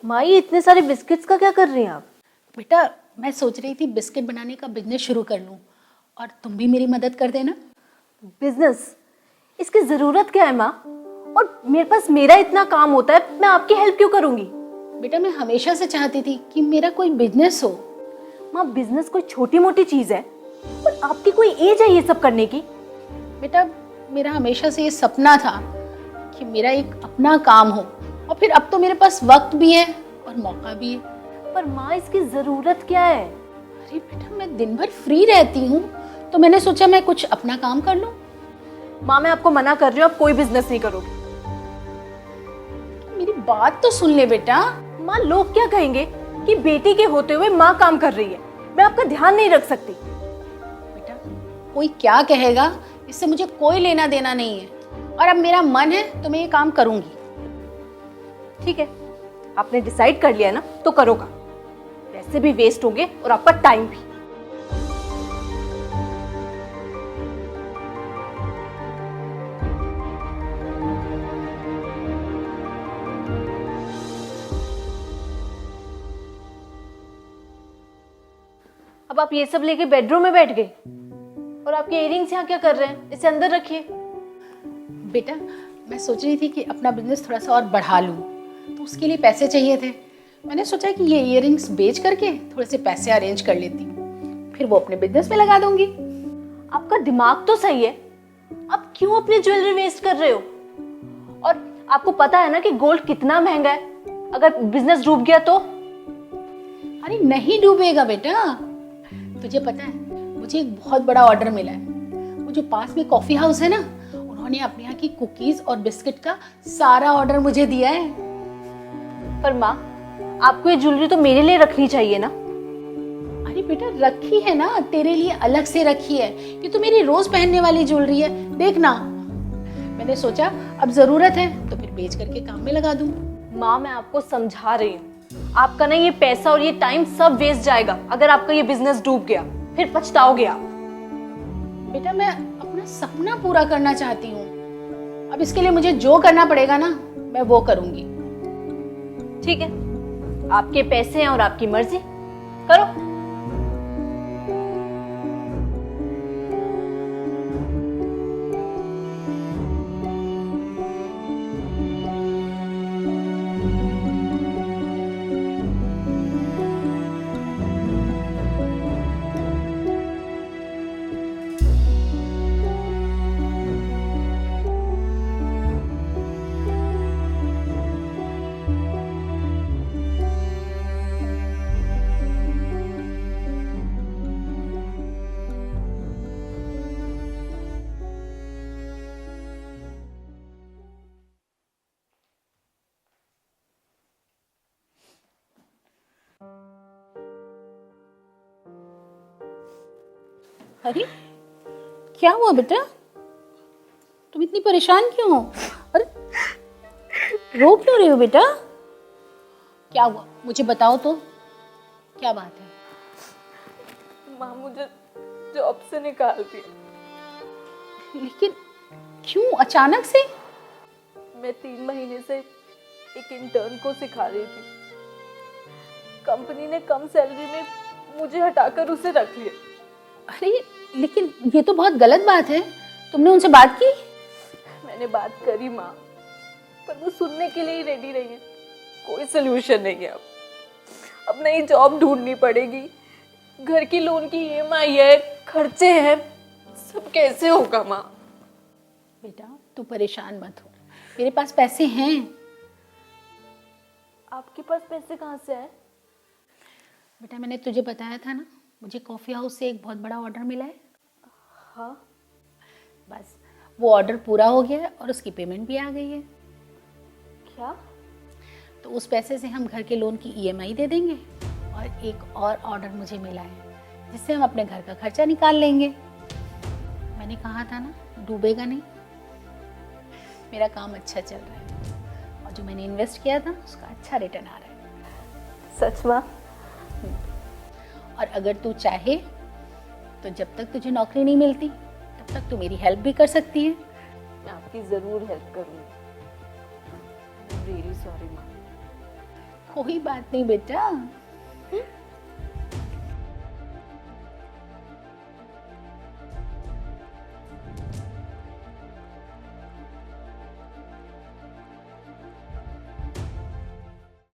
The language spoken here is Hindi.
माँ, ये इतने सारे बिस्किट्स का क्या कर रही हैं आप? बेटा, मैं सोच रही थी बिस्किट बनाने का बिजनेस शुरू कर लूँ और तुम भी मेरी मदद कर देना। बिजनेस? इसकी जरूरत क्या है माँ? और मेरे पास मेरा इतना काम होता है, मैं आपकी हेल्प क्यों करूंगी? बेटा, मैं हमेशा से चाहती थी कि मेरा कोई बिजनेस हो। माँ, बिजनेस कोई छोटी मोटी चीज है? और आपकी कोई एज है ये सब करने की? बेटा, मेरा हमेशा से ये सपना था कि मेरा एक अपना काम हो, और फिर अब तो मेरे पास वक्त भी है और मौका भी है। पर माँ, इसकी जरूरत क्या है? अरे बेटा, मैं दिन भर फ्री रहती हूँ, तो मैंने सोचा मैं कुछ अपना काम कर लूँ। माँ, मैं आपको मना कर रही हूँ, आप कोई बिजनेस नहीं करोगे। मेरी बात तो सुन ले बेटा। माँ, लोग क्या कहेंगे कि बेटी के होते हुए माँ काम कर रही है? मैं आपका ध्यान नहीं रख सकती। बेटा, कोई क्या कहेगा इससे मुझे कोई लेना देना नहीं है, और अब मेरा मन है तो मैं ये काम करूंगी। ठीक है, आपने डिसाइड कर लिया ना, तो करोगा। पैसे भी वेस्ट होंगे और आपका टाइम भी। अब आप ये सब लेके बेडरूम में बैठ गए, और आपके इयरिंग्स यहाँ क्या कर रहे हैं? इसे अंदर रखिए। बेटा, मैं सोच रही थी कि अपना बिजनेस थोड़ा सा और बढ़ा लूँ, तो उसके लिए पैसे चाहिए थे। मैंने सोचा कि ये इयररिंग्स बेच करके थोड़े से पैसे अरेंज कर लेती हूँ, फिर वो अपने बिजनेस में लगा दूंगी। आपका दिमाग तो सही है, आप क्यों अपनी ज्वेलरी वेस्ट कर रहे हो? और आपको पता है ना कि गोल्ड कितना महंगा है, अगर बिजनेस डूब गया तो? अरे नहीं डूबेगा बेटा, तुझे पता है मुझे एक बहुत बड़ा ऑर्डर मिला है। वो जो पास में कॉफी हाउस है ना, उन्होंने अपने यहाँ की कुकीज और बिस्किट का सारा ऑर्डर मुझे दिया है। पर माँ, आपको ये ज्वेलरी तो मेरे लिए रखनी चाहिए ना? अरे बेटा, रखी है ना, तेरे लिए अलग से रखी है। ये तो मेरी रोज पहनने वाली ज्वेलरी है, देखना। मैंने सोचा अब जरूरत है तो फिर बेच करके काम में लगा दूं। माँ, मैं आपको समझा रही हूँ, आपका ना ये पैसा और ये टाइम सब वेस्ट जाएगा अगर आपका ये बिजनेस डूब गया, फिर पछताओगे आप। बेटा, मैं अपना सपना पूरा करना चाहती हूँ, अब इसके लिए मुझे जो करना पड़ेगा ना, मैं वो करूंगी। ठीक है, आपके पैसे हैं और आपकी मर्जी, करो। अरे क्या हुआ बेटा, तुम इतनी परेशान क्यों हो? अरे रो क्यों रही हो बेटा? क्या हुआ, मुझे बताओ तो, क्या बात है? माँ, मुझे जॉब से निकाल दिया। लेकिन क्यों अचानक से? मैं 3 महीने से एक इंटर्न को सिखा रही थी, कंपनी ने कम सैलरी में मुझे हटाकर उसे रख लिया। अरे लेकिन ये तो बहुत गलत बात है, तुमने उनसे बात की? मैंने बात करी माँ, पर वो सुनने के लिए ही रेडी नहीं है। कोई सोल्यूशन नहीं है। अब नई जॉब ढूंढनी पड़ेगी, घर की लोन की ईएमआई है, खर्चे हैं, सब कैसे होगा माँ? बेटा, तू परेशान मत हो, मेरे पास पैसे हैं। आपके पास पैसे कहाँ से आए? बेटा, मैंने तुझे बताया था ना, मुझे कॉफ़ी हाउस से एक बहुत बड़ा ऑर्डर मिला है। हाँ, बस वो ऑर्डर पूरा हो गया है और उसकी पेमेंट भी आ गई है। क्या? तो उस पैसे से हम घर के लोन की ईएमआई दे देंगे, और एक और ऑर्डर मुझे मिला है जिससे हम अपने घर का खर्चा निकाल लेंगे। मैंने कहा था ना, डूबेगा नहीं। मेरा काम अच्छा चल रहा है और जो मैंने इन्वेस्ट किया था उसका अच्छा रिटर्न आ रहा है। सच माँ? और अगर तू चाहे तो जब तक तुझे नौकरी नहीं मिलती तब तक तू मेरी हेल्प भी कर सकती है। मैं आपकी जरूर हेल्प करूंगी। रियली सॉरी माँ। कोई बात नहीं बेटा।